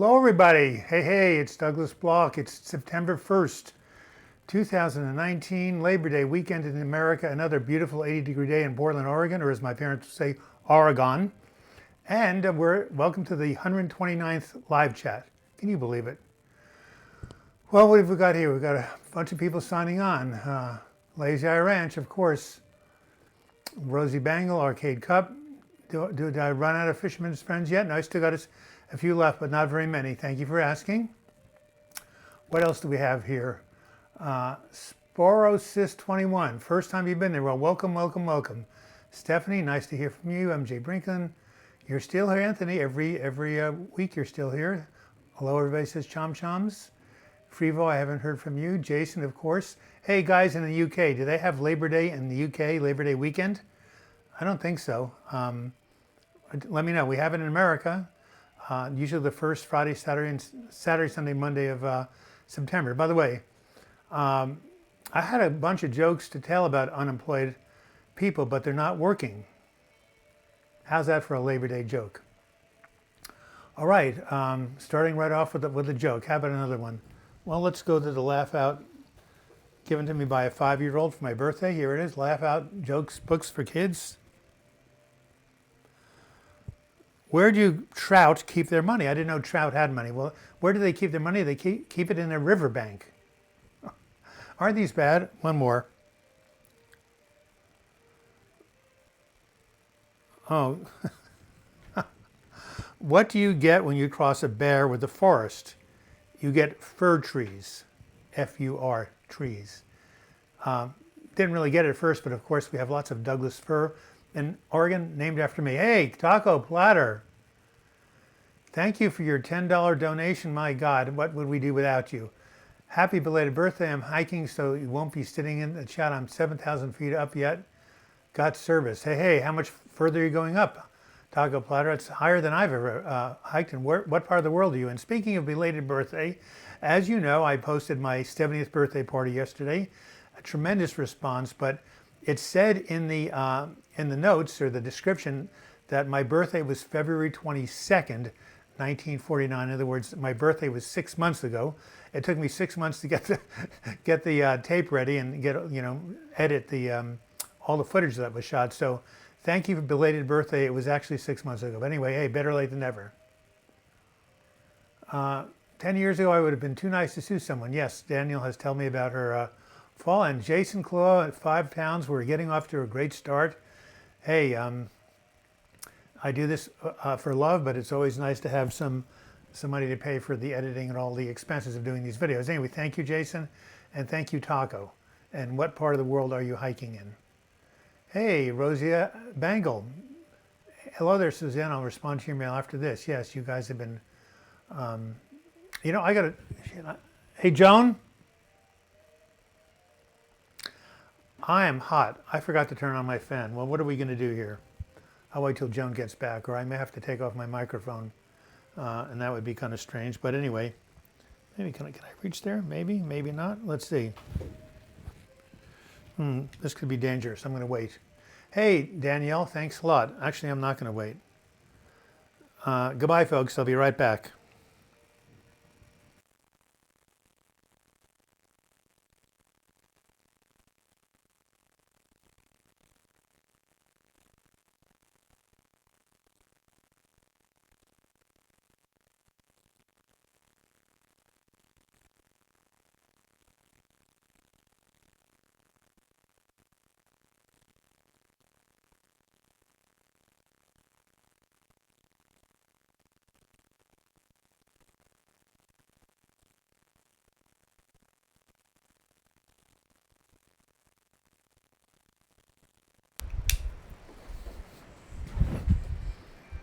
Hello, everybody. Hey, it's Douglas Block. It's September 1st, 2019, Labor Day weekend in America. Another beautiful 80-degree day in Portland, Oregon, or as my parents would say, Oregon. And we're welcome to the 129th live chat. Can you believe it? Well, what have we got here? We've got a bunch of people signing on. Lazy Eye Ranch, of course. Rosie Bangle, Arcade Cup. Did I run out of Fisherman's Friends yet? No, I still got a few left, but not very many. Thank you for asking. What else do we have here? Sporosis21, first time you've been there. Well, welcome. Stephanie, nice to hear from you. MJ Brinklin, you're still here. Anthony, every week you're still here. Hello, everybody says choms. Frevo, I haven't heard from you. Jason, of course. Hey, guys in the UK, do they have Labor Day in the UK, Labor Day weekend? I don't think so. Let me know. We have it in America. Usually the first Friday, Saturday, Sunday, Monday of September. By the way, I had a bunch of jokes to tell about unemployed people, but they're not working. How's that for a Labor Day joke? All right, starting right off with a joke. How about another one? Well, let's go to the laugh out given to me by a 5-year-old for my birthday. Here it is, laugh out jokes, books for kids. Where do trout keep their money? I didn't know trout had money. Well, where do they keep their money? They keep it in a riverbank. Aren't these bad? One more. Oh. What do you get when you cross a bear with the forest? You get fir trees. F-U-R, trees. Didn't really get it at first, but of course we have lots of Douglas fir in Oregon, named after me. Hey, taco platter. Thank you for your $10 donation. My God, what would we do without you? Happy belated birthday. I'm hiking, so you won't be sitting in the chat. I'm 7,000 feet up yet. Got service. Hey, how much further are you going up? Taco platter, it's higher than I've ever hiked. And what part of the world are you in? Speaking of belated birthday, as you know, I posted my 70th birthday party yesterday. A tremendous response, but it said in the notes or the description that my birthday was February 22nd, 1949. In other words, my birthday was 6 months ago. It took me 6 months to get the tape ready and edit all the footage that was shot. So thank you for belated birthday. It was actually 6 months ago. But anyway, hey, better late than never. 10 years ago, I would have been too nice to sue someone. Yes, Daniel has told me about her fall. And Jason Clough at 5 pounds. We're getting off to a great start. Hey, I do this for love, but it's always nice to have some money to pay for the editing and all the expenses of doing these videos. Anyway, thank you, Jason, and thank you, Taco. And what part of the world are you hiking in? Hey, Rosie Bangle. Hello there, Suzanne. I'll respond to your mail after this. Yes, you guys have been, I got to, hey, Joan. I am hot. I forgot to turn on my fan. Well, what are we going to do here? I'll wait till Joan gets back, or I may have to take off my microphone, and that would be kind of strange. But anyway, maybe can I reach there? Maybe not. Let's see. This could be dangerous. I'm going to wait. Hey, Danielle, thanks a lot. Actually, I'm not going to wait. Goodbye, folks. I'll be right back.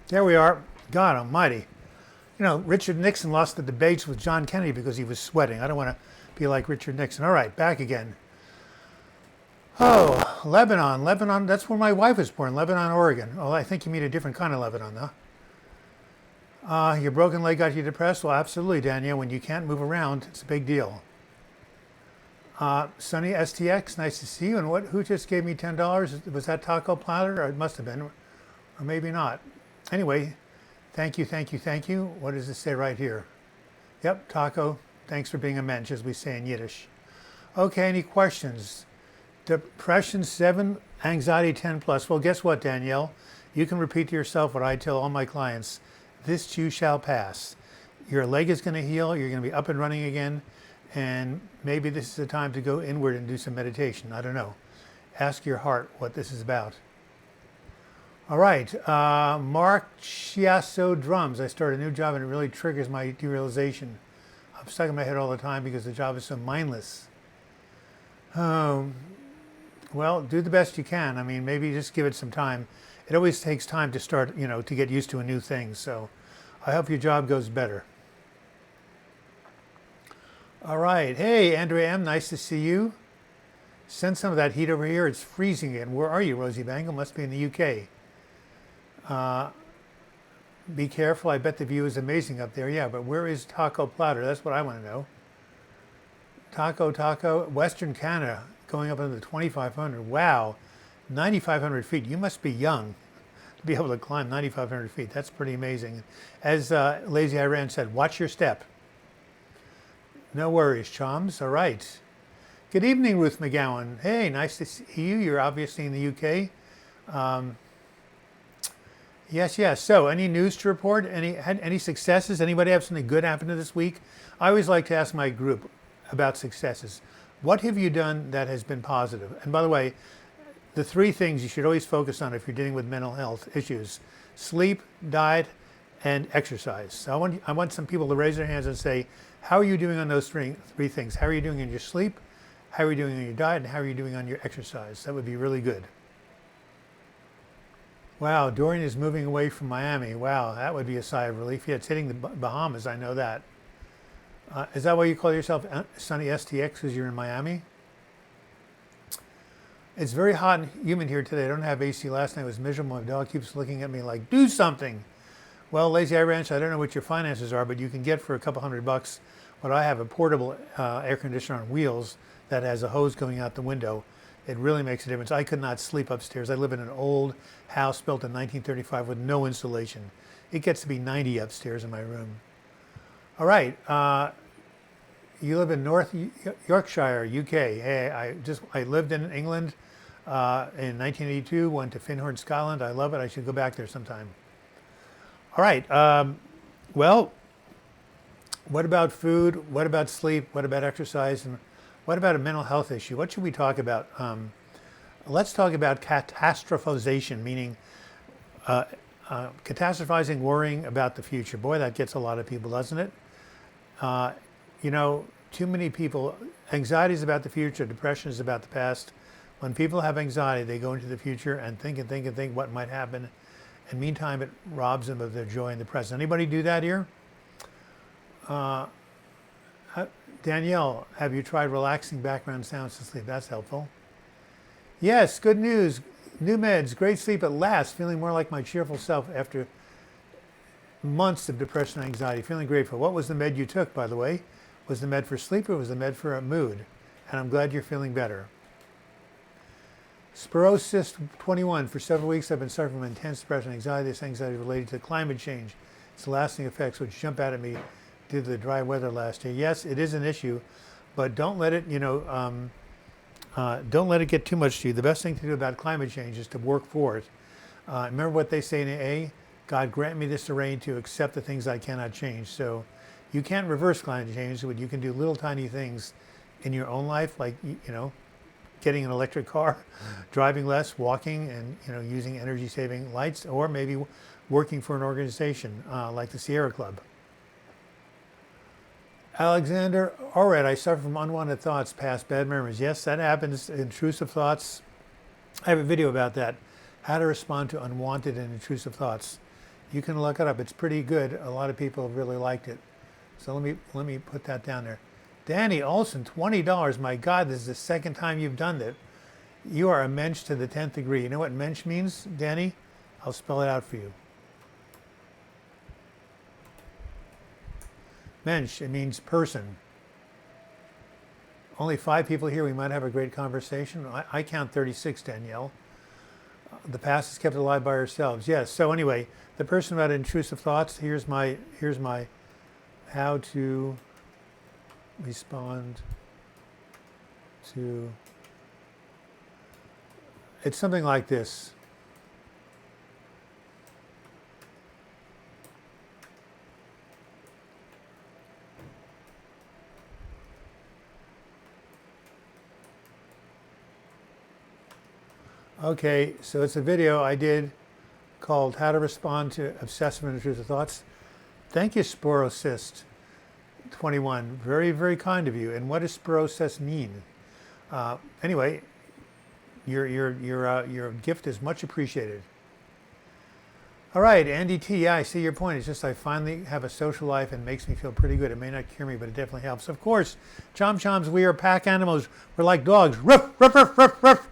There we are. God almighty. Richard Nixon lost the debates with John Kennedy because he was sweating. I don't want to be like Richard Nixon. All right, back again. Oh, Lebanon. That's where my wife was born, Lebanon, Oregon. Oh, I think you mean a different kind of Lebanon, though. Your broken leg got you depressed? Well, absolutely, Danielle. When you can't move around, it's a big deal. Sunny STX, nice to see you. And who just gave me $10? Was that Taco Platter? Or it must have been, or maybe not. Anyway, Thank you, thank you, thank you. What does it say right here? Yep, taco. Thanks for being a mensch, as we say in Yiddish. Okay, any questions? Depression 7, anxiety 10 plus. Well, guess what, Danielle? You can repeat to yourself what I tell all my clients. This too shall pass. Your leg is going to heal. You're going to be up and running again. And maybe this is the time to go inward and do some meditation. I don't know. Ask your heart what this is about. All right. Mark Chiasso drums. I started a new job and it really triggers my derealization. I'm stuck in my head all the time because the job is so mindless. Well, do the best you can. I mean, maybe just give it some time. It always takes time to start, to get used to a new thing. So I hope your job goes better. All right. Hey, Andrea M., nice to see you. Send some of that heat over here. It's freezing again. Where are you, Rosie Bangle? Must be in the UK. Be careful. I bet the view is amazing up there. Yeah, but where is Taco Platter? That's what I want to know. Taco, Western Canada, going up into the 2,500. Wow, 9,500 feet. You must be young to be able to climb 9,500 feet. That's pretty amazing. As Lazy Iran said, watch your step. No worries, chums. All right. Good evening, Ruth McGowan. Hey, nice to see you. You're obviously in the UK. Yes. So, any news to report? Any successes? Anybody have something good happen to this week? I always like to ask my group about successes. What have you done that has been positive? And by the way, the 3 things you should always focus on if you're dealing with mental health issues: sleep, diet, and exercise. So I want some people to raise their hands and say, how are you doing on those three things? How are you doing in your sleep? How are you doing on your diet? And how are you doing on your exercise? That would be really good. Wow, Dorian is moving away from Miami. Wow, that would be a sigh of relief. Yeah, it's hitting the Bahamas, I know that. Is that why you call yourself Sunny STX, because you're in Miami? It's very hot and humid here today. I don't have AC. Last night it was miserable. My dog keeps looking at me like, do something. Well, Lazy Eye Ranch, I don't know what your finances are, but you can get for a couple $100 what I have, a portable air conditioner on wheels that has a hose going out the window. It really makes a difference. I could not sleep upstairs. I live in an old house built in 1935 with no insulation. It gets to be 90 upstairs in my room. All right. You live in North Yorkshire, UK. Hey, I lived in England in 1982, went to Findhorn, Scotland. I love it. I should go back there sometime. All right. Well, what about food? What about sleep? What about exercise? And what about a mental health issue? What should we talk about? Let's talk about catastrophization, meaning catastrophizing, worrying about the future. Boy, that gets a lot of people, doesn't it? Too many people, anxiety is about the future, depression is about the past. When people have anxiety, they go into the future and think what might happen. And meantime, it robs them of their joy in the present. Anybody do that here? Danielle, have you tried relaxing background sounds to sleep? That's helpful. Yes, good news. New meds, great sleep at last. Feeling more like my cheerful self after months of depression and anxiety. Feeling grateful. What was the med you took, by the way? Was the med for sleep or was the med for a mood? And I'm glad you're feeling better. Spirosis 21. For several weeks, I've been suffering from intense depression and anxiety. This anxiety is related to climate change. Its lasting effects which jump out at me due to the dry weather last year. Yes, it is an issue, but don't let it, don't let it get too much to you. The best thing to do about climate change is to work for it. Remember what they say in AA? God grant me this rain to accept the things I cannot change. So you can't reverse climate change, but you can do little tiny things in your own life, like, getting an electric car, driving less, walking, and, using energy saving lights, or maybe working for an organization like the Sierra Club. Alexander, all right, I suffer from unwanted thoughts, past bad memories. Yes, that happens, intrusive thoughts. I have a video about that, how to respond to unwanted and intrusive thoughts. You can look it up. It's pretty good. A lot of people have really liked it. So let me put that down there. Danny Olson, $20. My God, this is the second time you've done that. You are a mensch to the 10th degree. You know what mensch means, Danny? I'll spell it out for you. Mensch, it means person. Only 5 people here. We might have a great conversation. I count 36, Danielle. The past is kept alive by ourselves. Yes. So anyway, the person about intrusive thoughts. Here's my how to respond to. It's something like this. Okay, so it's a video I did called How to Respond to Obsessive and Intrusive Thoughts. Thank you, Sporocyst21. Very, very kind of you. And what does Sporocyst mean? Anyway, your gift is much appreciated. All right, Andy T. Yeah, I see your point. It's just I finally have a social life and it makes me feel pretty good. It may not cure me, but it definitely helps. Of course, Chom-choms, we are pack animals. We're like dogs. Ruff, ruff, ruff, ruff, ruff.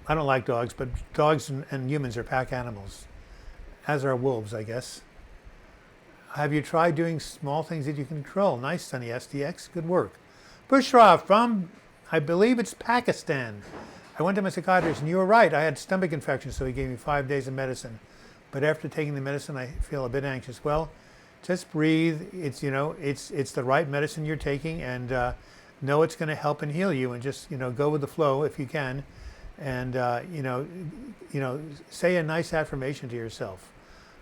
I don't like dogs, but dogs and humans are pack animals, as are wolves, I guess. Have you tried doing small things that you can control? Nice, Sunny SDX. Good work. Bushra from, I believe it's Pakistan. I went to my psychiatrist, and you were right. I had stomach infection, so he gave me 5 days of medicine. But after taking the medicine, I feel a bit anxious. Well, just breathe. It's, you know, it's the right medicine you're taking, and know it's going to help and heal you. And just, you know, go with the flow if you can. And say a nice affirmation to yourself,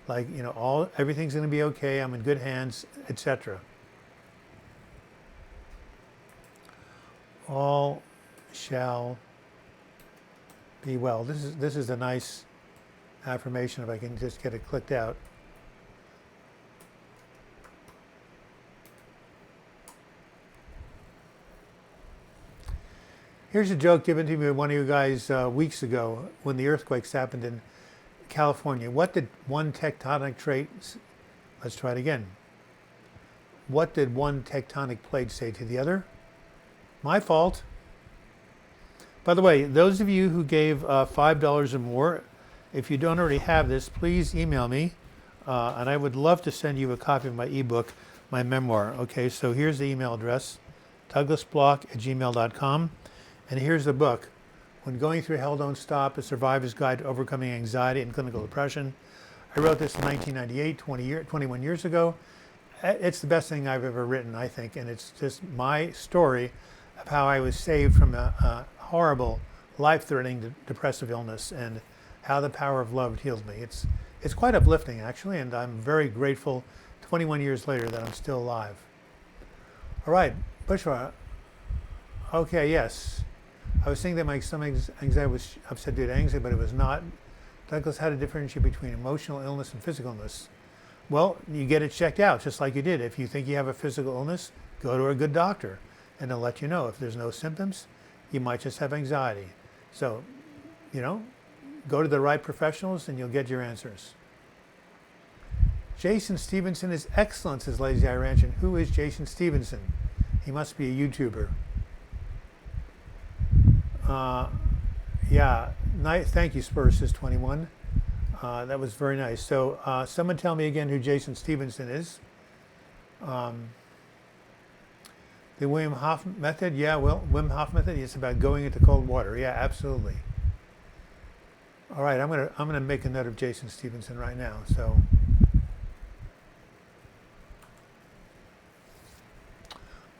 like, you know, everything's going to be okay. I'm in good hands, etc. All shall be well. This is a nice affirmation. If I can just get it clicked out. Here's a joke given to me by one of you guys weeks ago when the earthquakes happened in California. What did one tectonic plate, let's try it again. What did one tectonic plate say to the other? My fault. By the way, those of you who gave $5 or more, if you don't already have this, please email me. And I would love to send you a copy of my ebook, my memoir. Okay, so here's the email address, douglasblock@gmail.com. And here's the book, When Going Through Hell Don't Stop, A Survivor's Guide to Overcoming Anxiety and Clinical Depression. I wrote this in 1998, 21 years ago. It's the best thing I've ever written, I think, and it's just my story of how I was saved from a horrible, life-threatening depressive illness and how the power of love healed me. It's quite uplifting, actually, and I'm very grateful 21 years later that I'm still alive. All right, Bushra. Okay, yes. I was thinking that my stomach anxiety was upset due to anxiety, but it was not. Douglas, how to differentiate between emotional illness and physical illness? Well, you get it checked out, just like you did. If you think you have a physical illness, go to a good doctor, and they'll let you know. If there's no symptoms, you might just have anxiety. So, you know, go to the right professionals, and you'll get your answers. Jason Stevenson is excellent, says Lazy Ranch. Who is Jason Stevenson? He must be a YouTuber. Yeah, nice. Thank you, Spurs21. That was very nice. So someone tell me again who Jason Stevenson is. The Wim Hof method. Yeah, well, Wim Hof method. It's about going into cold water. Yeah, absolutely. All right, I'm gonna make a note of Jason Stevenson right now. So.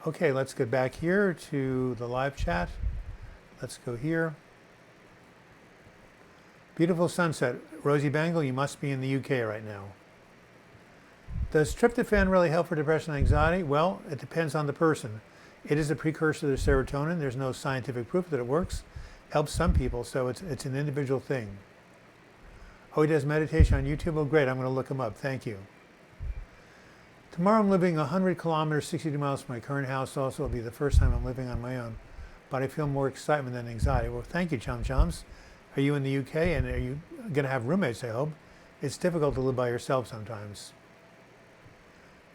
Okay, let's get back here to the live chat. Let's go here. Beautiful sunset. Rosie Bangle, you must be in the UK right now. Does tryptophan really help for depression and anxiety? Well, it depends on the person. It is a precursor to serotonin. There's no scientific proof that it works. Helps some people, so it's an individual thing. Oh, he does meditation on YouTube? Oh, great. I'm going to look him up. Thank you. Tomorrow I'm living 100 kilometers, 62 miles from my current house. Also, it'll be the first time I'm living on my own. But I feel more excitement than anxiety. Well, thank you, Chom-choms. Are you in the UK, and are you going to have roommates, I hope? It's difficult to live by yourself sometimes.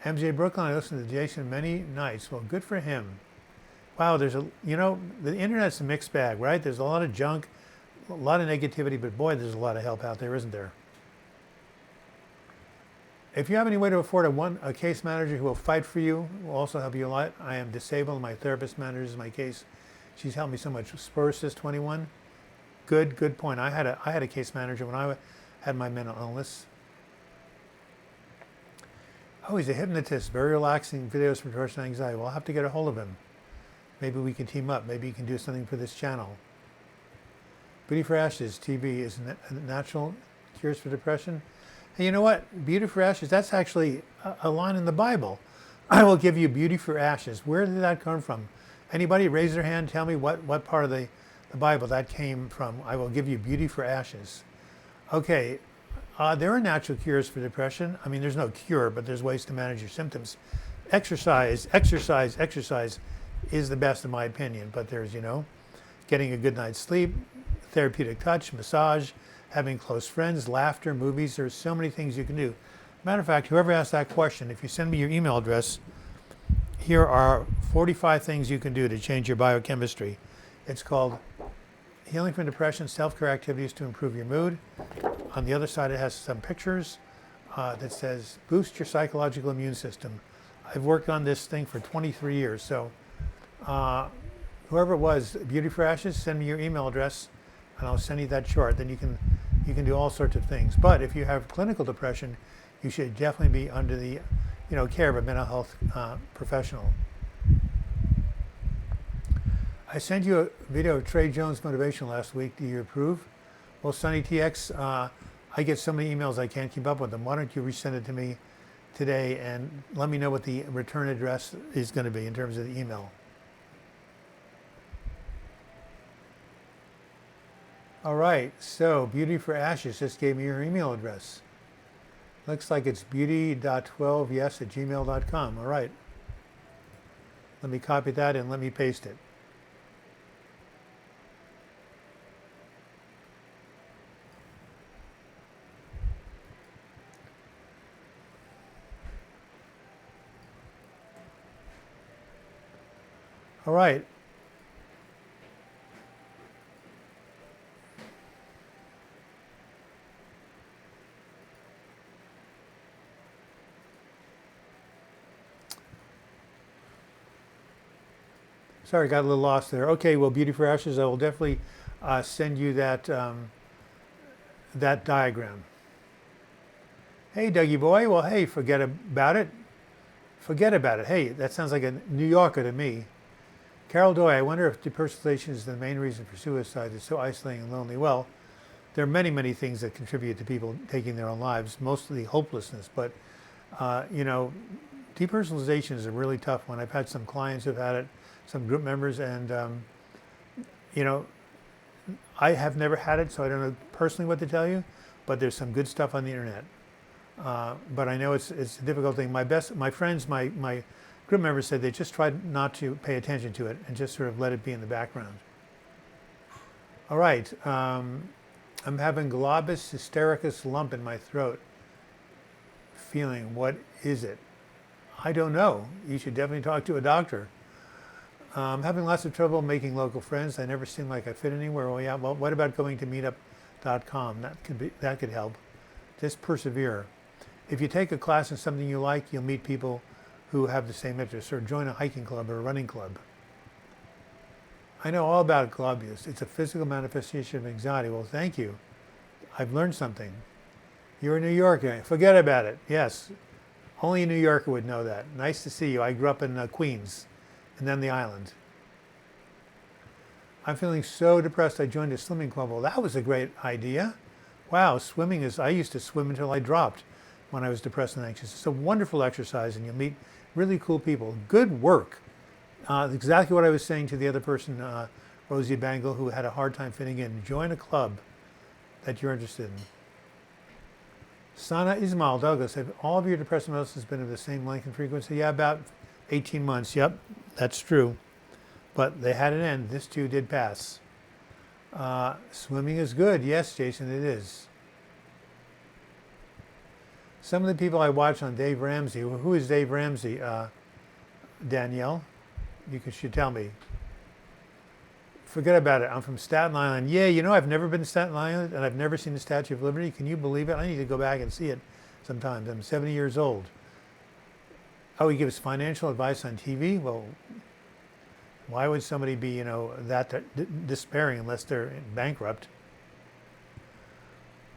MJ Brooklyn, I listen to Jason many nights. Well, good for him. Wow, the internet's a mixed bag, right? There's a lot of junk, a lot of negativity, but boy, there's a lot of help out there, isn't there? If you have any way to afford a case manager who will fight for you, will also help you a lot. I am disabled. My therapist manages my case. She's helped me so much. Spurs21. Good point. I had a case manager when I had my mental illness. Oh, he's a hypnotist. Very relaxing videos for depression and anxiety. Well, I'll have to get a hold of him. Maybe we can team up. Maybe he can do something for this channel. Beauty for Ashes TV is natural cures for depression. Hey, you know what? Beauty for Ashes, that's actually a line in the Bible. I will give you beauty for ashes. Where did that come from? Anybody raise their hand, tell me what part of the Bible that came from. I will give you beauty for ashes. Okay, there are natural cures for depression. I mean, there's no cure, but there's ways to manage your symptoms. Exercise is the best in my opinion, but there's, getting a good night's sleep, therapeutic touch, massage, having close friends, laughter, movies. There's so many things you can do. Matter of fact, whoever asked that question, if you send me your email address, here are 45 things you can do to change your biochemistry. It's called Healing from Depression, Self-Care Activities to Improve Your Mood. On the other side, it has some pictures that says, boost your psychological immune system. I've worked on this thing for 23 years, so whoever it was, Beauty for Ashes, send me your email address, and I'll send you that chart. Then you can do all sorts of things. But if you have clinical depression, you should definitely be under the care of a mental health professional. I sent you a video of Trey Jones' motivation last week. Do you approve? Well, Sonny TX, I get so many emails I can't keep up with them. Why don't you resend it to me today and let me know what the return address is going to be in terms of the email. All right, so Beauty for Ashes just gave me your email address. Looks like it's beauty.12yes@gmail.com. All right. Let me copy that and let me paste it. All right. Sorry, got a little lost there. Okay, well, Beauty for Ashes, I will definitely send you that that diagram. Hey, Dougie boy. Well, hey, forget about it. Forget about it. Hey, that sounds like a New Yorker to me. Carol Doy, I wonder if depersonalization is the main reason for suicide. It's so isolating and lonely. Well, there are many, many things that contribute to people taking their own lives, mostly hopelessness. But, depersonalization is a really tough one. I've had some clients who've had it, some group members, and, I have never had it, so I don't know personally what to tell you, but there's some good stuff on the internet. But I know it's a difficult thing. My friends, my group members said they just tried not to pay attention to it and just sort of let it be in the background. All right, I'm having globus hystericus lump in my throat. Feeling, what is it? I don't know. You should definitely talk to a doctor. I'm having lots of trouble making local friends. I never seem like I fit anywhere. Oh yeah, well, what about going to meetup.com? That could help. Just persevere. If you take a class in something you like, you'll meet people who have the same interests, or join a hiking club or a running club. I know all about globus. It's a physical manifestation of anxiety. Well, thank you. I've learned something. You're a New Yorker. Forget about it. Yes, only a New Yorker would know that. Nice to see you. I grew up in Queens and then the island. I'm feeling so depressed I joined a swimming club. Well, that was a great idea. Wow, swimming I used to swim until I dropped when I was depressed and anxious. It's a wonderful exercise and you'll meet really cool people. Good work. Exactly what I was saying to the other person, Rosie Bangle, who had a hard time fitting in. Join a club that you're interested in. Sana Ismail Douglas, have all of your depressive illnesses been of the same length and frequency? Yeah, about 18 months. Yep, that's true. But they had an end. This too did pass. Swimming is good. Yes, Jason, it is. Some of the people I watch on Dave Ramsey. Who is Dave Ramsey? Danielle, you should tell me. Forget about it. I'm from Staten Island. Yeah, I've never been to Staten Island and I've never seen the Statue of Liberty. Can you believe it? I need to go back and see it sometimes. I'm 70 years old. Oh, he gives financial advice on TV? Well, Why would somebody be, that despairing unless they're bankrupt?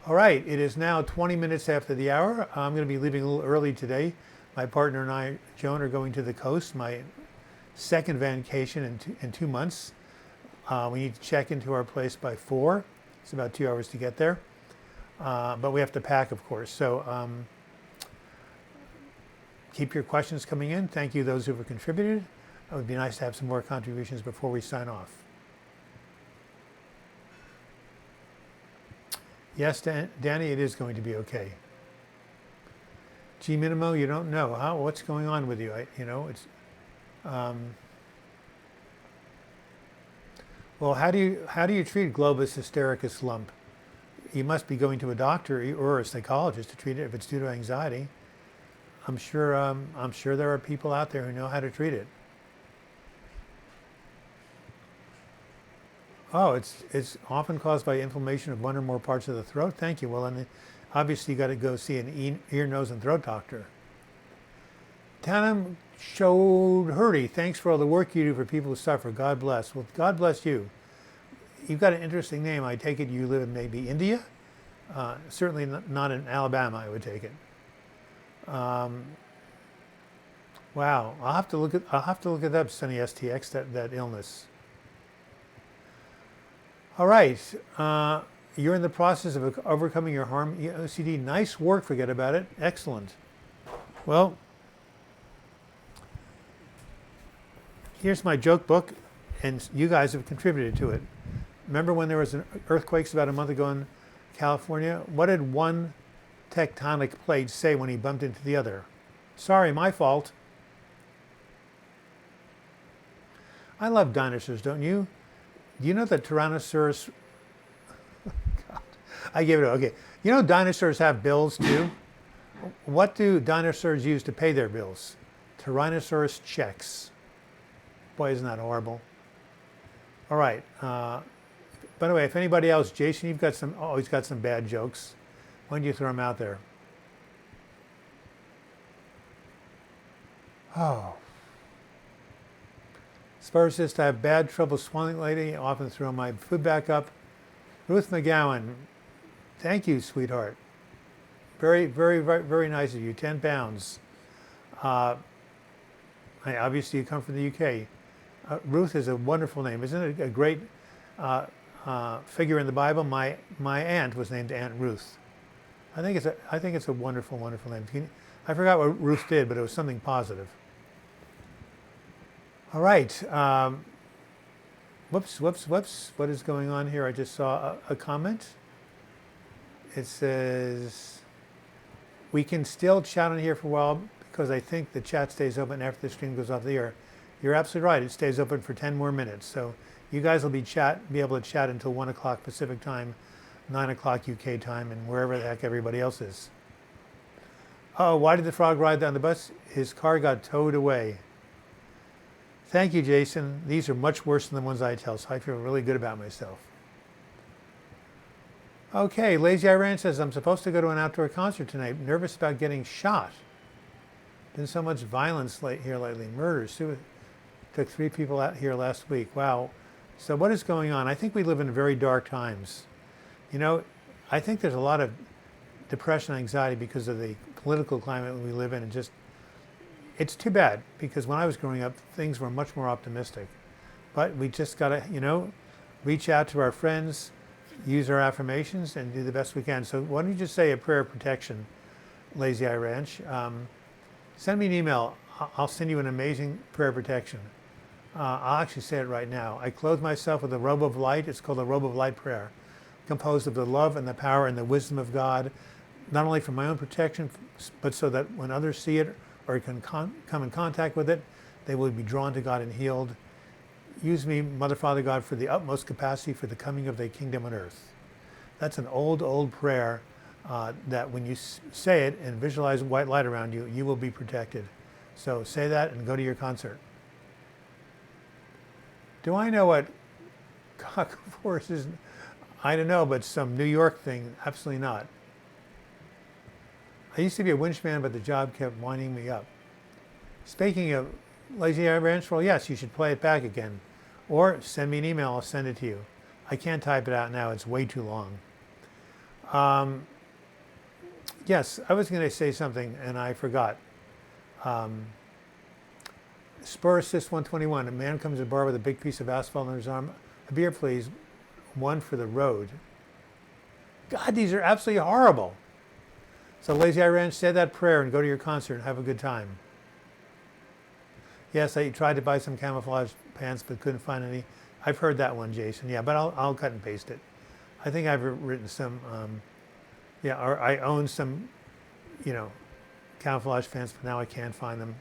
All right, it is now 20 minutes after the hour. I'm going to be leaving a little early today. My partner and I, Joan, are going to the coast, my second vacation in 2 months. We need to check into our place by 4. It's about 2 hours to get there. But we have to pack, of course. So keep your questions coming in. Thank you, those who have contributed. It would be nice to have some more contributions before we sign off. Yes, Danny, it is going to be okay. G Minimo, you don't know. What's going on with you? It's. Well, how do you treat globus hystericus lump? You must be going to a doctor or a psychologist to treat it if it's due to anxiety. I'm sure there are people out there who know how to treat it. Oh, it's often caused by inflammation of one or more parts of the throat. Thank you. Well, and obviously you got to go see an ear, nose, and throat doctor. Tanam Chodhuri, thanks for all the work you do for people who suffer. God bless. Well, God bless you. You've got an interesting name. I take it you live in maybe India? Certainly not in Alabama, I would take it. Wow, I'll have to look it up, Sunny STX, that illness. All right, you're in the process of overcoming your harm OCD. Nice work, forget about it. Excellent. Well, here's my joke book, and you guys have contributed to it. Remember when there was an earthquakes about a month ago in California? What did one tectonic plate say when he bumped into the other? Sorry, my fault. I love dinosaurs, don't you? Do you know that Tyrannosaurus... God, I gave it a... Okay. You know dinosaurs have bills too? What do dinosaurs use to pay their bills? Tyrannosaurus checks. Boy, isn't that horrible? All right. By the way, if anybody else, Jason, you've got always got some bad jokes. Why don't you throw them out there? Oh. Spurs says, I have bad trouble swallowing lately. I often throw my food back up. Ruth McGowan, thank you, sweetheart. Very, very, very, very nice of you. 10 pounds. Obviously, you come from the UK. Ruth is a wonderful name. Isn't it a great figure in the Bible? My aunt was named Aunt Ruth. I think it's a wonderful, wonderful name. I forgot what Ruth did, but it was something positive. All right. Whoops. What is going on here? I just saw a comment. It says, we can still chat on here for a while because I think the chat stays open after the stream goes off the air. You're absolutely right. It stays open for 10 more minutes. So you guys will be able to chat until 1 o'clock Pacific time, 9 o'clock UK time, and wherever the heck everybody else is. Oh, why did the frog ride on the bus? His car got towed away. Thank you, Jason. These are much worse than the ones I tell, so I feel really good about myself. Okay, Lazy Iran says, I'm supposed to go to an outdoor concert tonight. Nervous about getting shot. Been so much violence here lately. Murders. Took 3 people out here last week. Wow. So what is going on? I think we live in very dark times. You know, I think there's a lot of depression and anxiety because of the political climate we live in, and just, it's too bad, because when I was growing up, things were much more optimistic. But we just got to, reach out to our friends, use our affirmations, and do the best we can. So why don't you just say a prayer of protection, Lazy Eye Ranch. Send me an email. I'll send you an amazing prayer of protection. I'll actually say it right now. I clothe myself with a robe of light. It's called a robe of light prayer, composed of the love and the power and the wisdom of God, not only for my own protection, but so that when others see it or can come in contact with it, they will be drawn to God and healed. Use me, Mother, Father, God, for the utmost capacity for the coming of thy kingdom on earth. That's an old, old prayer that when you say it and visualize white light around you, you will be protected. So say that and go to your concert. Do I know what cock force is? I don't know, but some New York thing, absolutely not. I used to be a winch man, but the job kept winding me up. Speaking of Lazy Eye Ranch? Well, yes, you should play it back again. Or send me an email, I'll send it to you. I can't type it out now, it's way too long. Yes, I was going to say something and I forgot. Spur Assist 121. A man comes to the bar with a big piece of asphalt on his arm. A beer, please. One for the road. God, these are absolutely horrible. So Lazy Eye Ranch, say that prayer and go to your concert and have a good time. Yes, I tried to buy some camouflage pants but couldn't find any. I've heard that one, Jason. Yeah, but I'll cut and paste it. I think I've written some, or I own some, camouflage pants, but now I can't find them.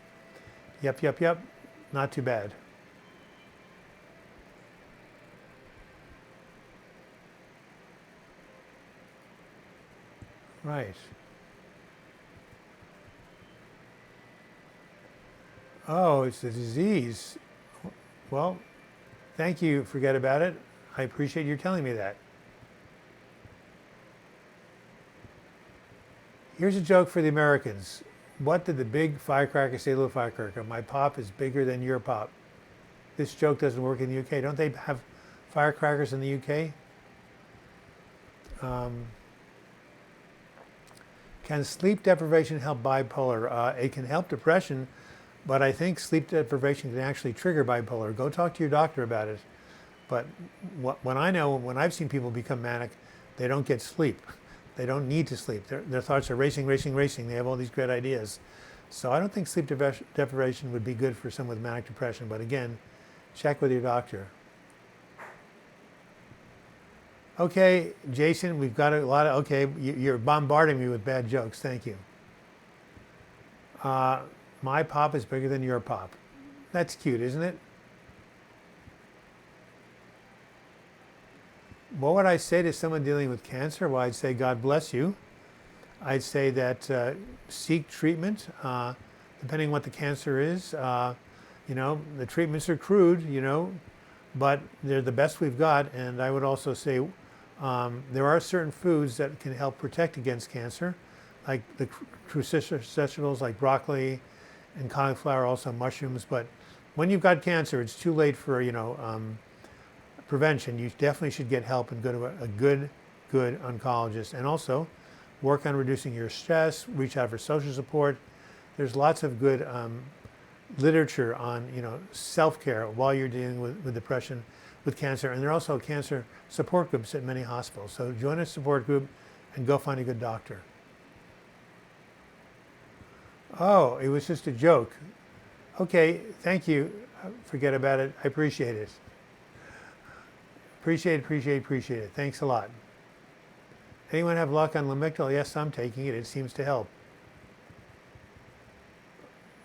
Yep. Not too bad. Right. Oh, it's a disease. Well, thank you. Forget about it. I appreciate you telling me that. Here's a joke for the Americans. What did the big firecracker say to the little firecracker? My pop is bigger than your pop. This joke doesn't work in the UK. Don't they have firecrackers in the UK? Can sleep deprivation help bipolar? It can help depression, but I think sleep deprivation can actually trigger bipolar. Go talk to your doctor about it. But when I've seen people become manic, they don't get sleep. They don't need to sleep. Their thoughts are racing. They have all these great ideas. So I don't think sleep deprivation would be good for someone with manic depression. But again, check with your doctor. Okay, Jason, we've got a lot of, okay, you're bombarding me with bad jokes. Thank you. My pop is bigger than your pop. That's cute, isn't it? What would I say to someone dealing with cancer? Well, I'd say, God bless you. I'd say that seek treatment, depending on what the cancer is. The treatments are crude, but they're the best we've got. And I would also say there are certain foods that can help protect against cancer, like the cruciferous vegetables like broccoli and cauliflower, also mushrooms. But when you've got cancer, it's too late for, prevention. You definitely should get help and go to a good oncologist. And also work on reducing your stress, reach out for social support. There's lots of good literature on, self-care while you're dealing with depression, with cancer. And there are also cancer support groups at many hospitals. So join a support group and go find a good doctor. Oh, it was just a joke. Okay, thank you. Forget about it. I appreciate it. Appreciate it. Thanks a lot. Anyone have luck on Lamictal? Yes, I'm taking it. It seems to help.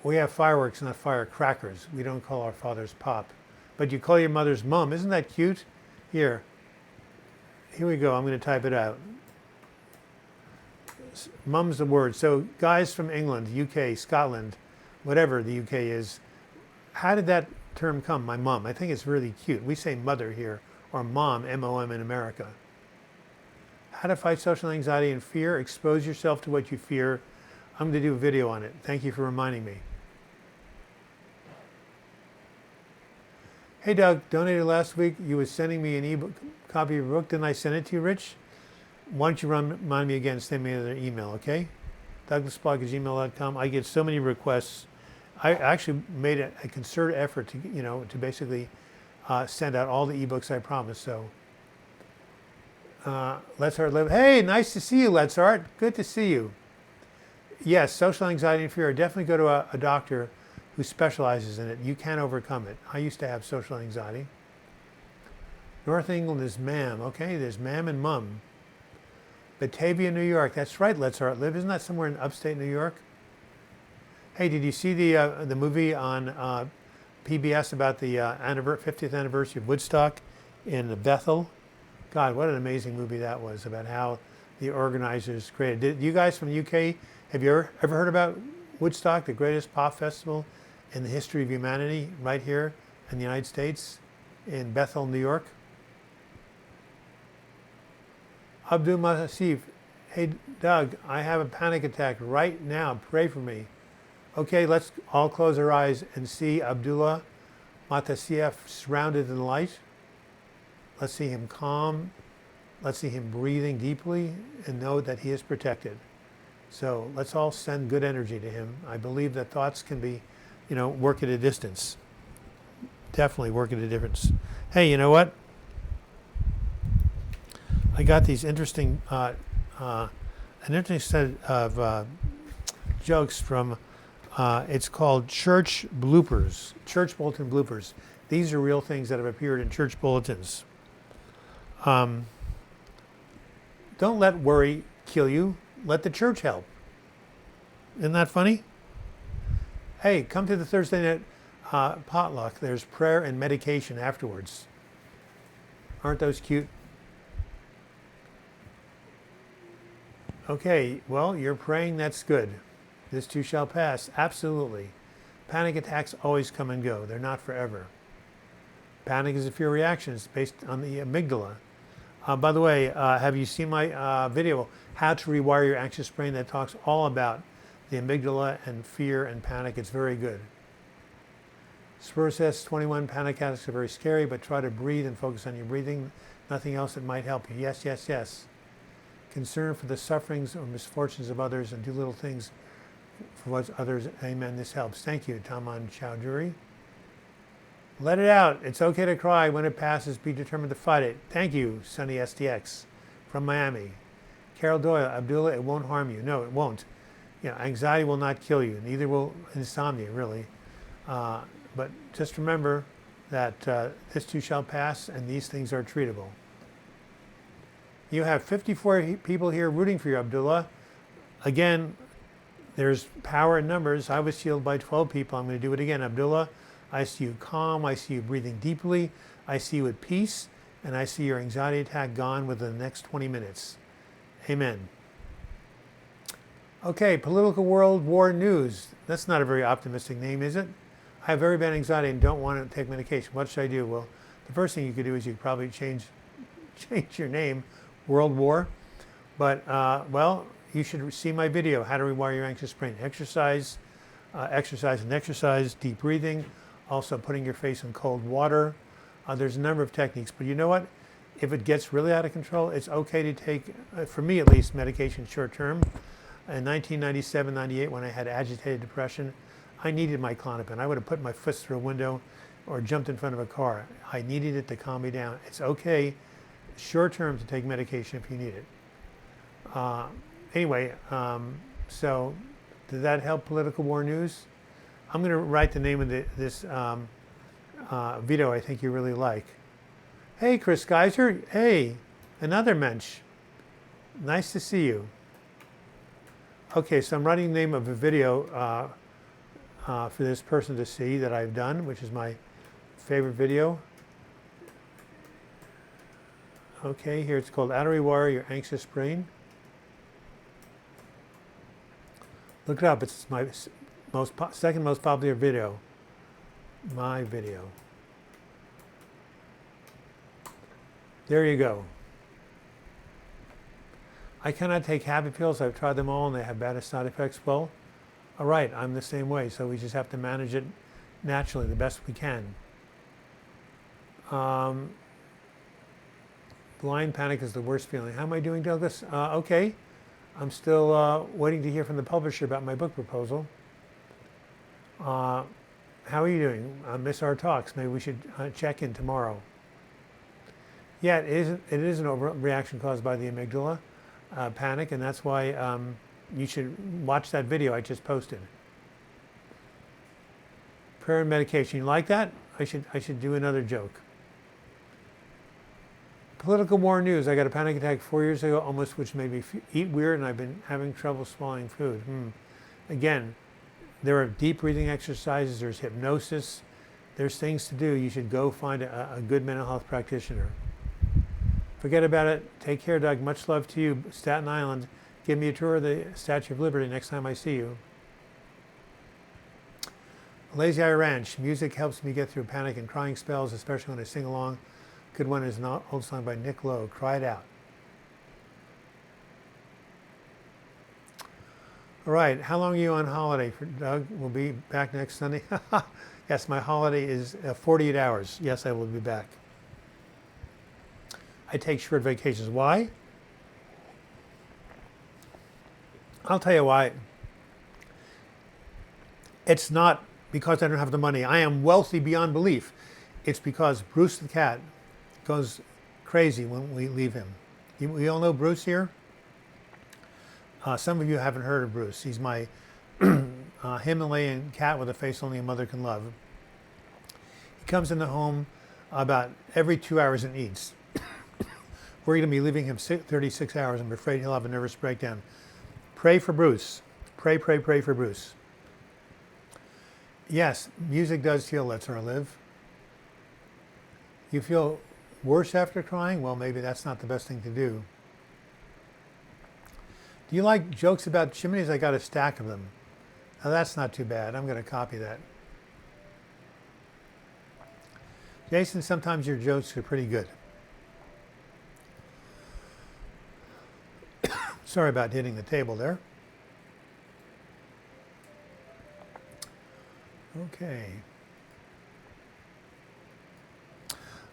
We have fireworks, not firecrackers. We don't call our fathers pop. But you call your mother's mom. Isn't that cute? Here we go. I'm going to type it out. Mum's the word. So guys from England, UK, Scotland, whatever the UK is, how did that term come? My mom. I think it's really cute. We say mother here, or mom, M-O-M in America. How to fight social anxiety and fear. Expose yourself to what you fear. I'm going to do a video on it. Thank you for reminding me. Hey Doug, donated last week. You were sending me an ebook copy of your book. Didn't I send it to you, Rich? Why don't you remind me again, send me another email, okay? douglasblog@gmail.com. I get so many requests. I actually made a concerted effort to basically send out all the ebooks I promised. So Let's Art Live. Hey, nice to see you, Let's Art. Good to see you. Yes, social anxiety and fear. Definitely go to a doctor who specializes in it. You can overcome it. I used to have social anxiety. North England is Mam. Okay, there's Mam and Mum. Batavia, New York. That's right, Let's Art Live. Isn't that somewhere in upstate New York? Hey, did you see the movie on PBS about the 50th anniversary of Woodstock in Bethel? God, what an amazing movie that was, about how the organizers created. Did you guys from the UK, have you ever heard about Woodstock, the greatest pop festival in the history of humanity, right here in the United States, in Bethel, New York? Abdul Masif, hey Doug, I have a panic attack right now. Pray for me. Okay, let's all close our eyes and see Abdullah Matasiev surrounded in light. Let's see him calm. Let's see him breathing deeply and know that he is protected. So let's all send good energy to him. I believe that thoughts can be, work at a distance. Definitely work at a distance. Hey, you know what? I got these interesting, an interesting set of jokes from, it's called church bloopers, church bulletin bloopers. These are real things that have appeared in church bulletins. Don't let worry kill you. Let the church help. Isn't that funny? Hey, come to the Thursday night potluck. There's prayer and medication afterwards. Aren't those cute? Okay, well, you're praying, that's good. This too shall pass. Absolutely. Panic attacks always come and go. They're not forever. Panic is a fear reaction. It's based on the amygdala. By the way, have you seen my video, How to Rewire Your Anxious Brain, that talks all about the amygdala and fear and panic? It's very good. Spurs says 21, panic attacks are very scary, but try to breathe and focus on your breathing. Nothing else that might help you. Yes, yes, yes. Concern for the sufferings or misfortunes of others and do little things for what others. Amen. This helps. Thank you, Taman Chowdhury. Let it out. It's okay to cry. When it passes, be determined to fight it. Thank you, Sunny STX from Miami. Carol Doyle, Abdullah, it won't harm you. No, it won't. Anxiety will not kill you. Neither will insomnia, really. But just remember that this too shall pass, and these things are treatable. You have 54 people here rooting for you, Abdullah. Again, there's power in numbers. I was shielded by 12 people. I'm going to do it again. Abdullah, I see you calm. I see you breathing deeply. I see you at peace. And I see your anxiety attack gone within the next 20 minutes. Amen. Okay, political world war news. That's not a very optimistic name, is it? I have very bad anxiety and don't want to take medication. What should I do? Well, the first thing you could do is you could probably change your name, World War. But, well, you should see my video, How to Rewire Your Anxious Brain. Exercise, deep breathing, also putting your face in cold water. There's a number of techniques, but you know what? If it gets really out of control, it's okay to take, for me at least, medication short term. In 1997, 98, when I had agitated depression, I needed my Klonopin. I would have put my foot through a window or jumped in front of a car. I needed it to calm me down. It's okay, short term, to take medication if you need it. Anyway, so did that help political war news? I'm going to write the name of this video I think you really like. Hey, Chris Geiser. Hey, another mensch. Nice to see you. Okay, so I'm writing the name of a video for this person to see that I've done, which is my favorite video. Okay, here it's called How to Rewire Your Anxious Brain. Look it up. It's my second most popular video. My video. There you go. I cannot take happy pills. I've tried them all and they have bad side effects. Well, all right, I'm the same way. So we just have to manage it naturally the best we can. Blind panic is the worst feeling. How am I doing, Douglas? Okay. I'm still waiting to hear from the publisher about my book proposal. How are you doing? I miss our talks. Maybe we should check in tomorrow. Yeah, it is an overreaction caused by the amygdala, panic, and that's why you should watch that video I just posted. Prayer and medication. You like that? I should do another joke. Political war news. I got a panic attack 4 years ago, almost, which made me eat weird, and I've been having trouble swallowing food. Again, there are deep breathing exercises. There's hypnosis. There's things to do. You should go find a good mental health practitioner. Forget about it. Take care, Doug. Much love to you. Staten Island. Give me a tour of the Statue of Liberty next time I see you. Lazy Eye Ranch. Music helps me get through panic and crying spells, especially when I sing along. Good one is an old song by Nick Lowe. Cry it out. All right, how long are you on holiday? Doug will be back next Sunday. Yes, my holiday is 48 hours. Yes, I will be back. I take short vacations. Why? I'll tell you why. It's not because I don't have the money. I am wealthy beyond belief. It's because Bruce the cat goes crazy when we leave him. We all know Bruce here? Some of you haven't heard of Bruce. He's my Himalayan cat with a face only a mother can love. He comes in the home about every 2 hours and eats. We're going to be leaving him 36 hours. I'm afraid he'll have a nervous breakdown. Pray for Bruce. Pray, pray, pray for Bruce. Yes, music does heal, lets her live. You feel worse after crying? Well, maybe that's not the best thing to do. Do you like jokes about chimneys? I got a stack of them. Now that's not too bad. I'm going to copy that. Jason, sometimes your jokes are pretty good. Sorry about hitting the table there. Okay.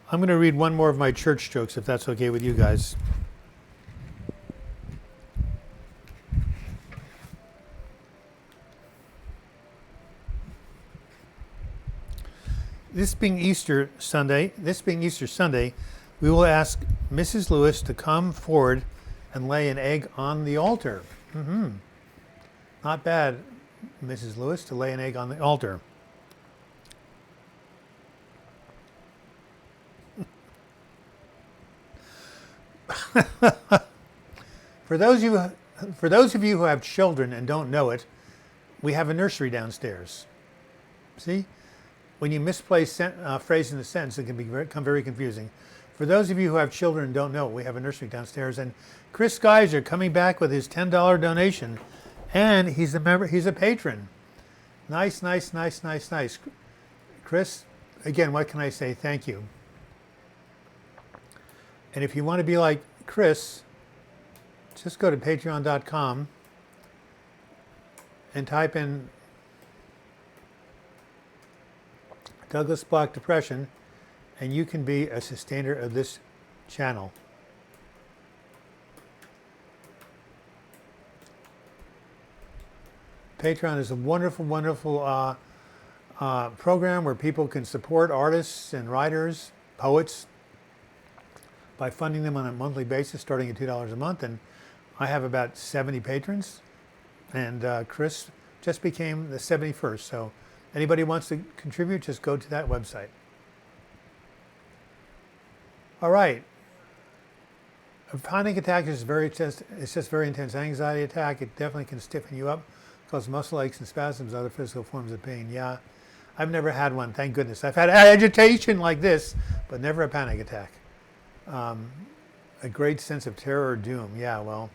I'm going to read one more of my church jokes, if that's okay with you guys. This being Easter Sunday, we will ask Mrs. Lewis to come forward and lay an egg on the altar. Not bad, Mrs. Lewis, to lay an egg on the altar. For those of you who have children and don't know it, we have a nursery downstairs. See? When you misplace a phrase in a sentence, it can become very confusing. For those of you who have children and don't know it, we have a nursery downstairs. And Chris Geiser coming back with his $10 donation. And he's a member, he's a patron. Nice, nice, nice, nice, nice. Chris, again, what can I say? Thank you. And if you want to be like Chris, just go to patreon.com and type in Douglas Block Depression, and you can be a sustainer of this channel. Patreon is a wonderful, wonderful program where people can support artists and writers, poets, by funding them on a monthly basis, starting at $2 a month. And I have about 70 patrons, and Chris just became the 71st. So anybody who wants to contribute, just go to that website. All right. A panic attack is it's just very intense anxiety attack. It definitely can stiffen you up, cause muscle aches and spasms, other physical forms of pain. Yeah, I've never had one, thank goodness. I've had agitation like this, but never a panic attack. A great sense of terror or doom. Yeah, well,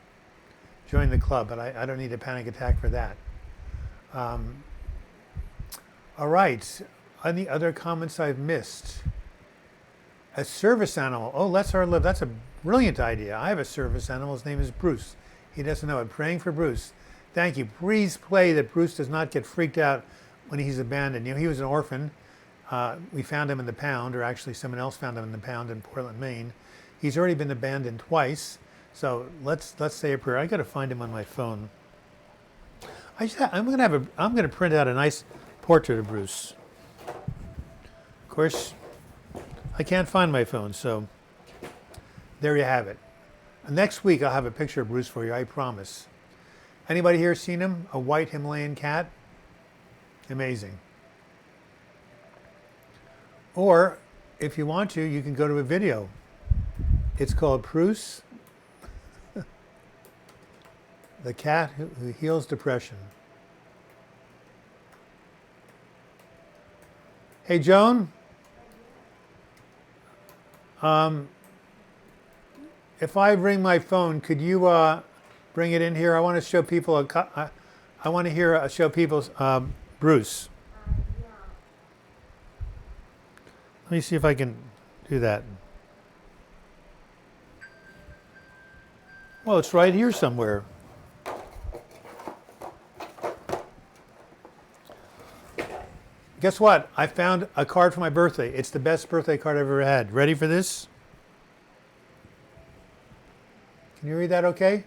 join the club, but I don't need a panic attack for that. All right, any other comments I've missed? A service animal. Oh, let's live. That's a brilliant idea. I have a service animal. His name is Bruce. He doesn't know it. Praying for Bruce. Thank you. Please pray that Bruce does not get freaked out when he's abandoned. You know, he was an orphan. We found him in the pound, or actually someone else found him in the pound in Portland, Maine. He's already been abandoned twice. So let's say a prayer. I got to find him on my phone. I'm gonna print out a nice portrait of Bruce. Of course, I can't find my phone, so there you have it. Next week I'll have a picture of Bruce for you, I promise. Anybody here seen him? A white Himalayan cat? Amazing. Or if you want to, you can go to a video. It's called Bruce, the cat who heals depression. Hey, Joan. If I bring my phone, could you bring it in here? I want to show people show people Bruce. Let me see if I can do that. Well, it's right here somewhere. Guess what? I found a card for my birthday. It's the best birthday card I've ever had. Ready for this? Can you read that okay?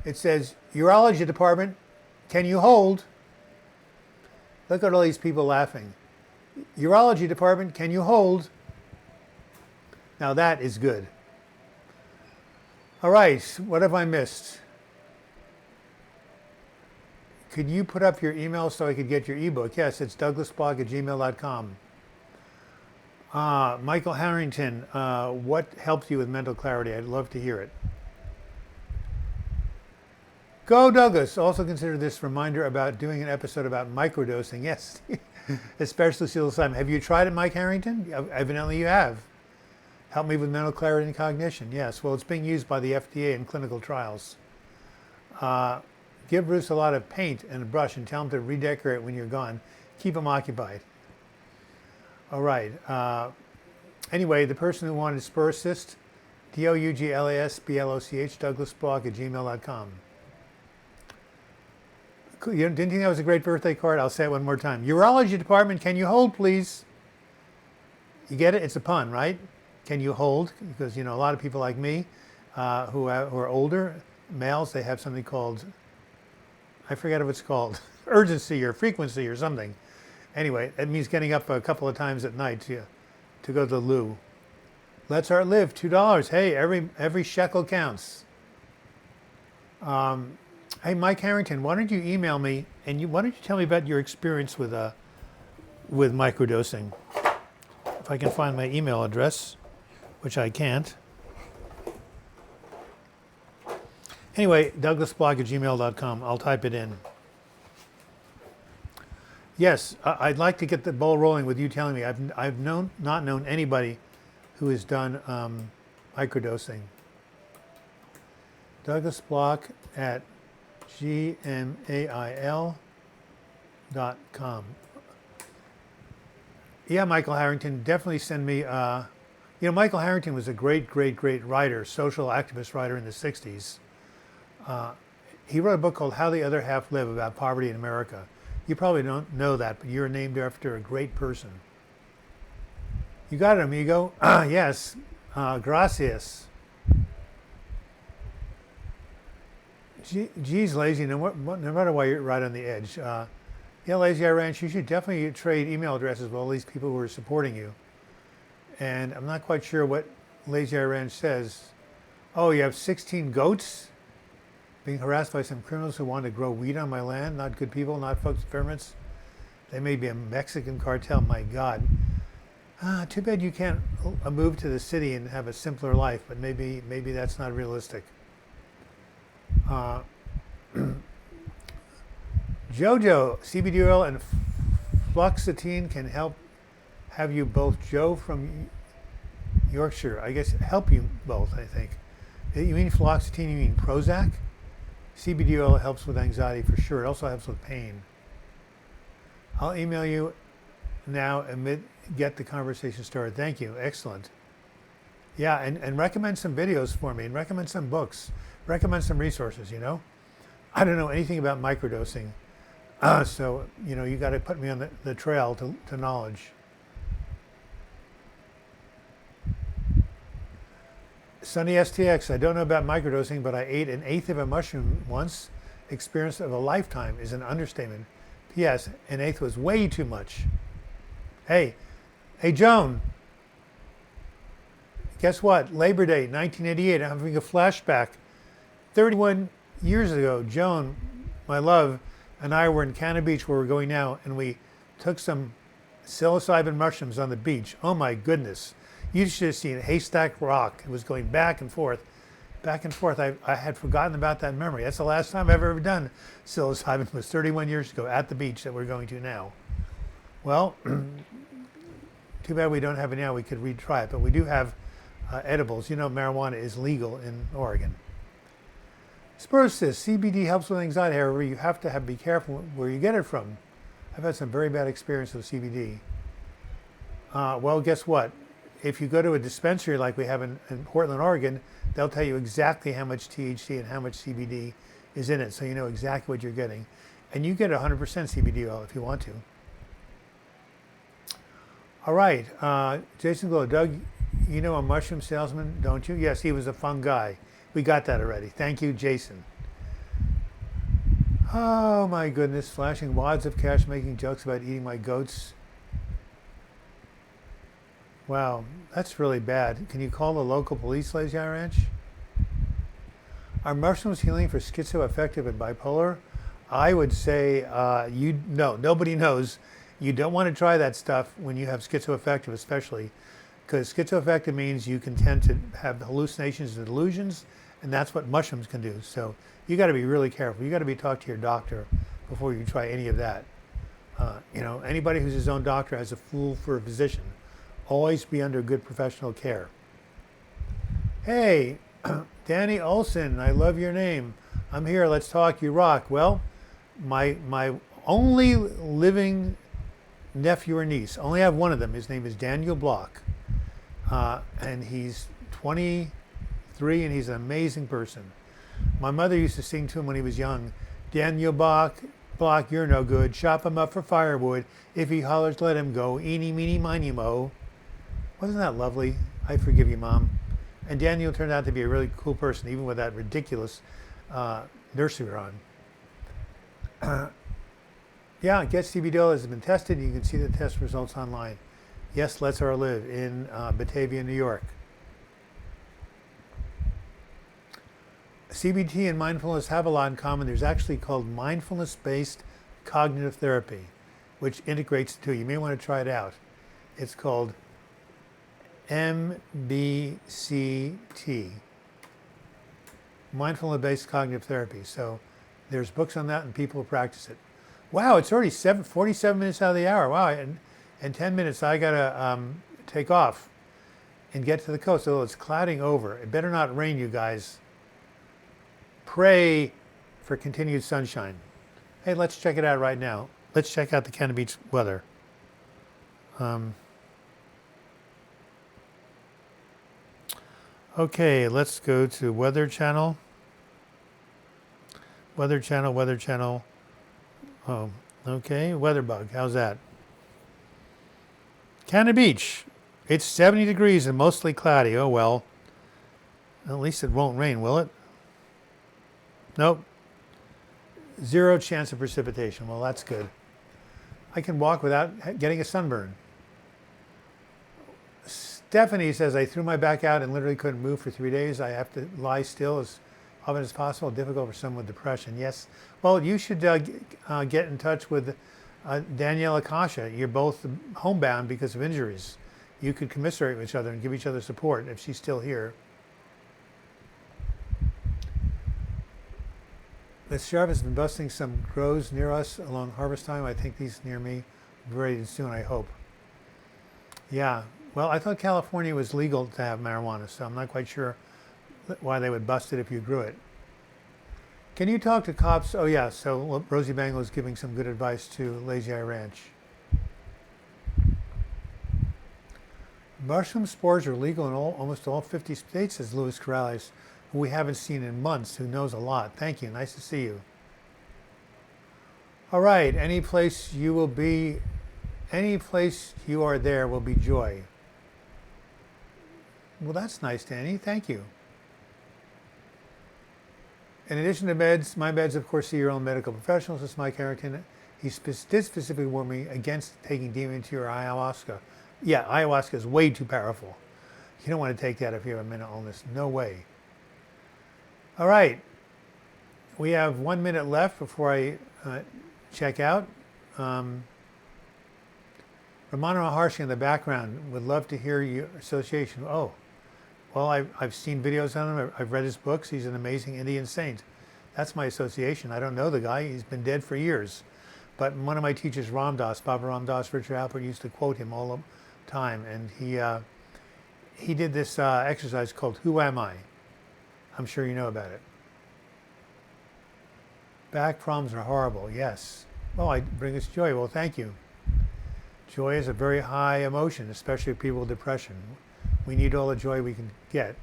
It says, Urology Department, can you hold? Look at all these people laughing. Urology Department, can you hold? Now that is good. All right, what have I missed? Could you put up your email so I could get your ebook? Yes, it's douglasblog@gmail.com. Michael Harrington, what helped you with mental clarity? I'd love to hear it. Go Douglas. Also consider this reminder about doing an episode about microdosing. Yes, especially psilocybin. Have you tried it, Mike Harrington? Evidently you have. Help me with mental clarity and cognition. Yes, well, it's being used by the FDA in clinical trials. Give Bruce a lot of paint and a brush and tell him to redecorate when you're gone. Keep him occupied. All right. Anyway, the person who wanted Spur Assist, DOUGLASBLOCH, douglasblog@gmail.com. Didn't you think that was a great birthday card? I'll say it one more time. Urology Department, can you hold, please? You get it? It's a pun, right? Can you hold? Because, a lot of people like me who are older, males, they have something called, I forget what it's called, urgency or frequency or something. Anyway, it means getting up a couple of times at night to go to the loo. Let's Art Live, $2. Hey, every shekel counts. Hey, Mike Harrington, why don't you email me and why don't you tell me about your experience with microdosing? If I can find my email address, which I can't. Anyway, douglasblog@gmail.com. I'll type it in. Yes, I'd like to get the ball rolling with you telling me. I've not known anybody who has done microdosing. douglasblog@gmail.com. Yeah, Michael Harrington, definitely send me. Michael Harrington was a great, great, great writer, social activist writer in the 60s. He wrote a book called How the Other Half Live about poverty in America. You probably don't know that, but you're named after a great person. You got it, amigo? Yes. Gracias. Geez, Lazy, no matter why you're right on the edge. Yeah, Lazy Ranch, you should definitely trade email addresses with all these people who are supporting you. And I'm not quite sure what Lazy Ranch says. Oh, you have 16 goats? Being harassed by some criminals who want to grow weed on my land? Not good people, not folks experiments. They may be a Mexican cartel, my God. Too bad you can't move to the city and have a simpler life, but maybe that's not realistic. Jojo, CBD oil and fluoxetine can have you both. Joe from Yorkshire, I guess, help you both, I think. You mean fluoxetine, you mean Prozac? CBD oil helps with anxiety for sure. It also helps with pain. I'll email you now and get the conversation started. Thank you. Excellent. Yeah, and recommend some videos for me and recommend some books. Recommend some resources, I don't know anything about microdosing. So, you got to put me on the trail to knowledge. Sunny STX, I don't know about microdosing, but I ate 1/8 of a mushroom once. Experience of a lifetime is an understatement. P.S. 1/8 was way too much. Hey, Joan, guess what? Labor Day, 1988, I'm having a flashback. 31 years ago, Joan, my love, and I were in Canna Beach where we're going now, and we took some psilocybin mushrooms on the beach. Oh my goodness. You should have seen Haystack Rock. It was going back and forth, back and forth. I had forgotten about that memory. That's the last time I've ever done psilocybin. Was 31 years ago at the beach that we're going to now. Well, too bad we don't have it now. We could retry it, but we do have edibles. Marijuana is legal in Oregon. Spurs says CBD helps with anxiety. However, you have to be careful where you get it from. I've had some very bad experience with CBD. Well, guess what? If you go to a dispensary like we have in Portland, Oregon, they'll tell you exactly how much THC and how much CBD is in it, so you know exactly what you're getting. And you get 100% CBD oil if you want to. All right. Jason Glow, Doug, you know a mushroom salesman, don't you? Yes, he was a fun guy. We got that already. Thank you, Jason. Oh my goodness, flashing wads of cash making jokes about eating my goats. Wow, that's really bad. Can you call the local police, Lazy Eye Ranch? Are mushrooms healing for schizoaffective and bipolar? I would say nobody knows. You don't want to try that stuff when you have schizoaffective, especially because schizoaffective means you can tend to have hallucinations and delusions, and that's what mushrooms can do. So you got to be really careful. You got to be talk to your doctor before you try any of that. Anybody who's his own doctor has a fool for a physician. Always be under good professional care. Hey, Danny Olson, I love your name. I'm here. Let's talk. You rock. Well, my only living nephew or niece, only have one of them. His name is Daniel Block, and he's 23, and he's an amazing person. My mother used to sing to him when he was young. Daniel Block, you're no good. Chop him up for firewood. If he hollers, let him go. Eeny, meeny, miny, mo. Wasn't that lovely? I forgive you, Mom. And Daniel turned out to be a really cool person, even with that ridiculous nursery rhyme. Yeah, Get CBD has been tested. You can see the test results online. Yes, Let's Our Live in Batavia, New York. CBT and mindfulness have a lot in common. There's actually called mindfulness-based cognitive therapy, which integrates the two. You may want to try it out. It's called MBCT, mindfulness-based cognitive therapy. So there's books on that and people who practice it. Wow, it's already 47 minutes out of the hour. Wow, in 10 minutes I gotta take off and get to the coast. Although it's clouding over. It better not rain, you guys. Pray for continued sunshine. Hey, let's check it out right now. Let's check out the Cannon Beach weather. Okay, let's go to Weather Channel. Weather Channel. Oh, okay, WeatherBug. How's that? Cannon Beach. It's 70 degrees and mostly cloudy. Oh, well. At least it won't rain, will it? Nope. 0 chance of precipitation. Well, that's good. I can walk without getting a sunburn. Stephanie says, I threw my back out and literally couldn't move for 3 days. I have to lie still as often as possible. Difficult for someone with depression. Yes. Well, you should get in touch with Danielle Akasha. You're both homebound because of injuries. You could commiserate with each other and give each other support if she's still here. The sheriff has been busting some grows near us along harvest time. I think these near me very soon, I hope. Yeah. Well, I thought California was legal to have marijuana, so I'm not quite sure why they would bust it if you grew it. Can you talk to cops? Oh, yeah. So Rosie Bangle is giving some good advice to Lazy Eye Ranch. Mushroom spores are legal in almost all 50 states, says Louis Corrales, who we haven't seen in months, who knows a lot. Thank you. Nice to see you. All right. Any place you are there will be joy. Well, that's nice, Danny. Thank you. In addition to meds, my meds, of course, see your own medical professionals. This is Mike Harrington. He did specifically warn me against taking DMT or ayahuasca. Yeah, ayahuasca is way too powerful. You don't want to take that if you have a mental illness. No way. All right. We have 1 minute left before I check out. Ramana Maharshi in the background would love to hear your association. Oh, well, I've seen videos on him. I've read his books. He's an amazing Indian saint. That's my association. I don't know the guy. He's been dead for years. But one of my teachers, Baba Ramdas, Richard Alpert, used to quote him all the time. And he did this exercise called Who Am I? I'm sure you know about it. Back problems are horrible. Yes. Well, I bring us joy. Well, thank you. Joy is a very high emotion, especially for people with depression. We need all the joy we can get.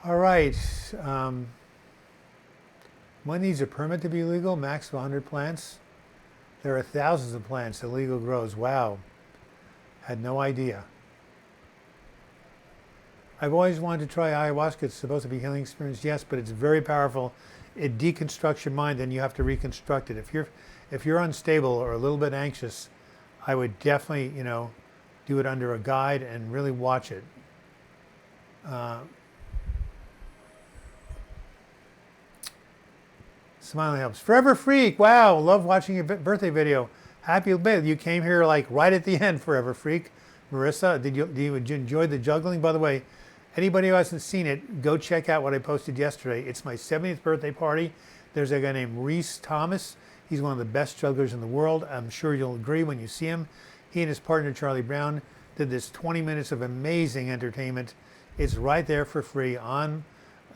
All right. One needs a permit to be legal, max of 100 plants. There are thousands of plants, illegal grows. Wow, had no idea. I've always wanted to try ayahuasca. It's supposed to be a healing experience, yes, but it's very powerful. It deconstructs your mind, and you have to reconstruct it. If you're unstable or a little bit anxious, I would definitely, do it under a guide and really watch it. Smiling helps. Forever Freak. Wow, love watching your birthday video. Happy birthday. You came here like right at the end, Forever Freak. Marissa, did you enjoy the juggling? By the way, anybody who hasn't seen it, go check out what I posted yesterday. It's my 70th birthday party. There's a guy named Reese Thomas. He's one of the best jugglers in the world. I'm sure you'll agree when you see him. He and his partner, Charlie Brown, did this 20 minutes of amazing entertainment. It's right there for free on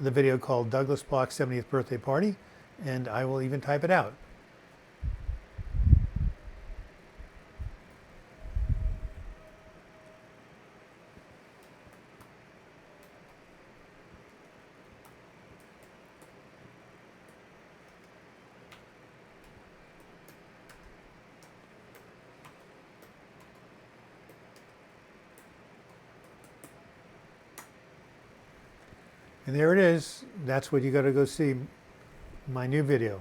the video called Douglas Block's 70th Birthday Party, and I will even type it out. And there it is. That's what you got to go see, my new video.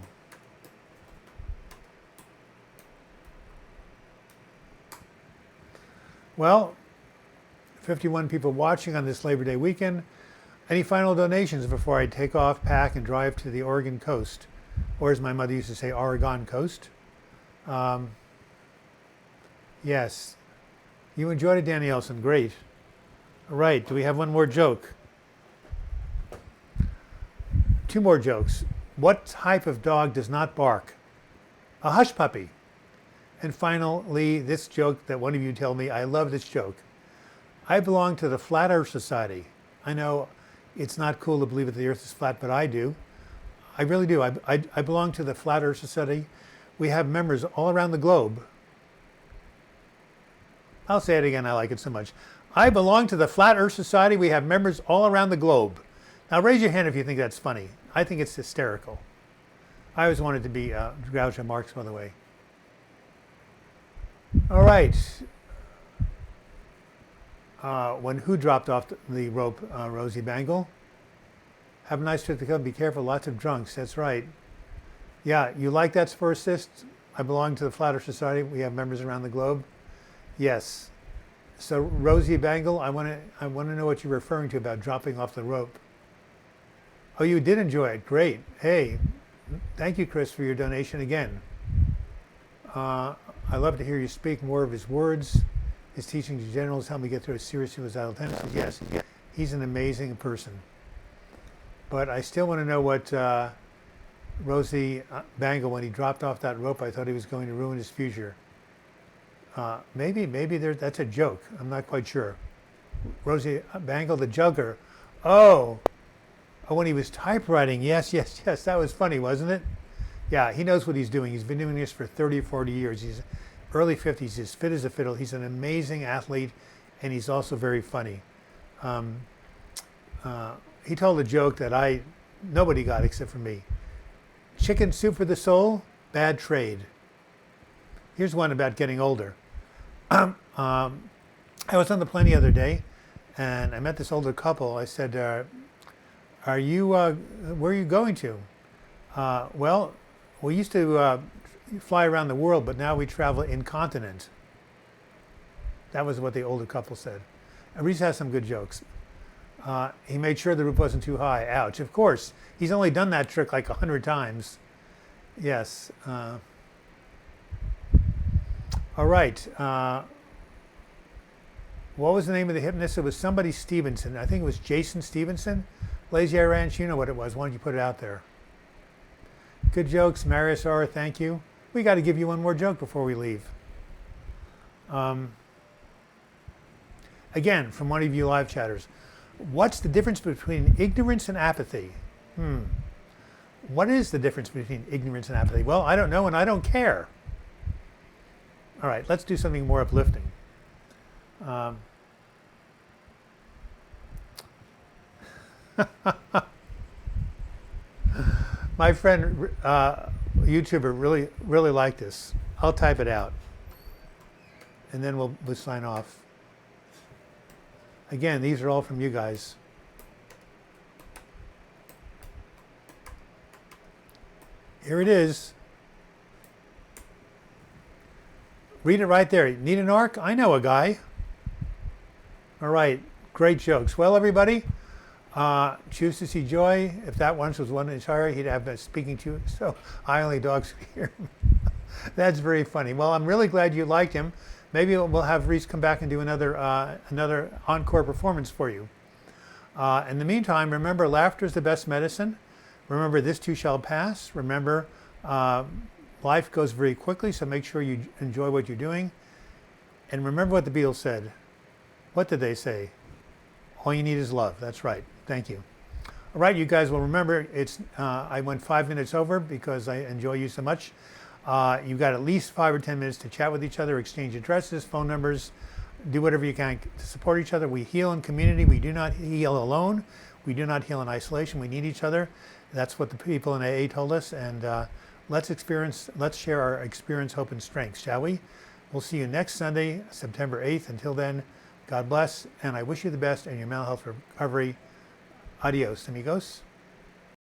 Well, 51 people watching on this Labor Day weekend. Any final donations before I take off, pack, and drive to the Oregon coast? Or as my mother used to say, Oregon coast. Yes. You enjoyed it, Danny Elson. Great. All right. Do we have one more joke? Two more jokes. What type of dog does not bark? A hush puppy. And finally, this joke that one of you told me, I love this joke. I belong to the Flat Earth Society. I know it's not cool to believe that the earth is flat, but I do. I really do. I belong to the Flat Earth Society. We have members all around the globe. I'll say it again, I like it so much. I belong to the Flat Earth Society. We have members all around the globe. Now raise your hand if you think that's funny. I think it's hysterical. I always wanted to be Groucho Marx, by the way. All right. When who dropped off the rope, Rosie Bangle? Have a nice trip to come. Be careful. Lots of drunks. That's right. Yeah, you like that for assist? I belong to the Flat Earth Society. We have members around the globe. Yes. So Rosie Bangle, I want to know what you're referring to about dropping off the rope. Oh, you did enjoy it. Great. Hey, thank you, Chris, for your donation again. I love to hear you speak more of his words. His teaching to generals helped me get through a serious suicidal tendency. Yes, he's an amazing person. But I still want to know what Rosie Bangle, when he dropped off that rope, I thought he was going to ruin his future. Maybe that's a joke. I'm not quite sure. Rosie Bangle, the juggler. Oh, when he was typewriting. Yes. That was funny, wasn't it? Yeah, he knows what he's doing. He's been doing this for 30 or 40 years. He's early 50s. He's fit as a fiddle. He's an amazing athlete, and he's also very funny. He told a joke that nobody got except for me. Chicken soup for the soul, bad trade. Here's one about getting older. I was on the plane the other day, and I met this older couple. I said, where are you going to? Well, we used to fly around the world, but now we travel incontinent. That was what the older couple said. And Reese has some good jokes. He made sure the roof wasn't too high. Ouch. Of course. He's only done that trick like 100 times. Yes. All right. What was the name of the hypnotist? It was somebody Stevenson. I think it was Jason Stevenson. Lazy Eye Ranch, you know what it was. Why don't you put it out there? Good jokes. Marius R., thank you. We got to give you one more joke before we leave. Again, from one of you live chatters. What's the difference between ignorance and apathy? What is the difference between ignorance and apathy? Well, I don't know, and I don't care. All right, let's do something more uplifting. My friend, YouTuber, really liked this. I'll type it out, and then we'll sign off. Again, these are all from you guys. Here it is. Read it right there. Need an arc? I know a guy. All right, great jokes. Well, everybody, choose to see joy. If that once was one entire, he'd have been speaking to you. So I only dogs could hear him. That's very funny. Well, I'm really glad you liked him. Maybe we'll have Reese come back and do another encore performance for you. In the meantime, remember, laughter is the best medicine. Remember, this too shall pass. Remember, life goes very quickly, so make sure you enjoy what you're doing. And remember what the Beatles said. What did they say? All you need is love. That's right. Thank you. All right, you guys will remember, I went 5 minutes over because I enjoy you so much. You've got at least 5 or 10 minutes to chat with each other, exchange addresses, phone numbers, do whatever you can to support each other. We heal in community. We do not heal alone. We do not heal in isolation. We need each other. That's what the people in AA told us. And let's share our experience, hope, and strength, shall we? We'll see you next Sunday, September 8th. Until then, God bless, and I wish you the best in your mental health recovery. Adios, amigos.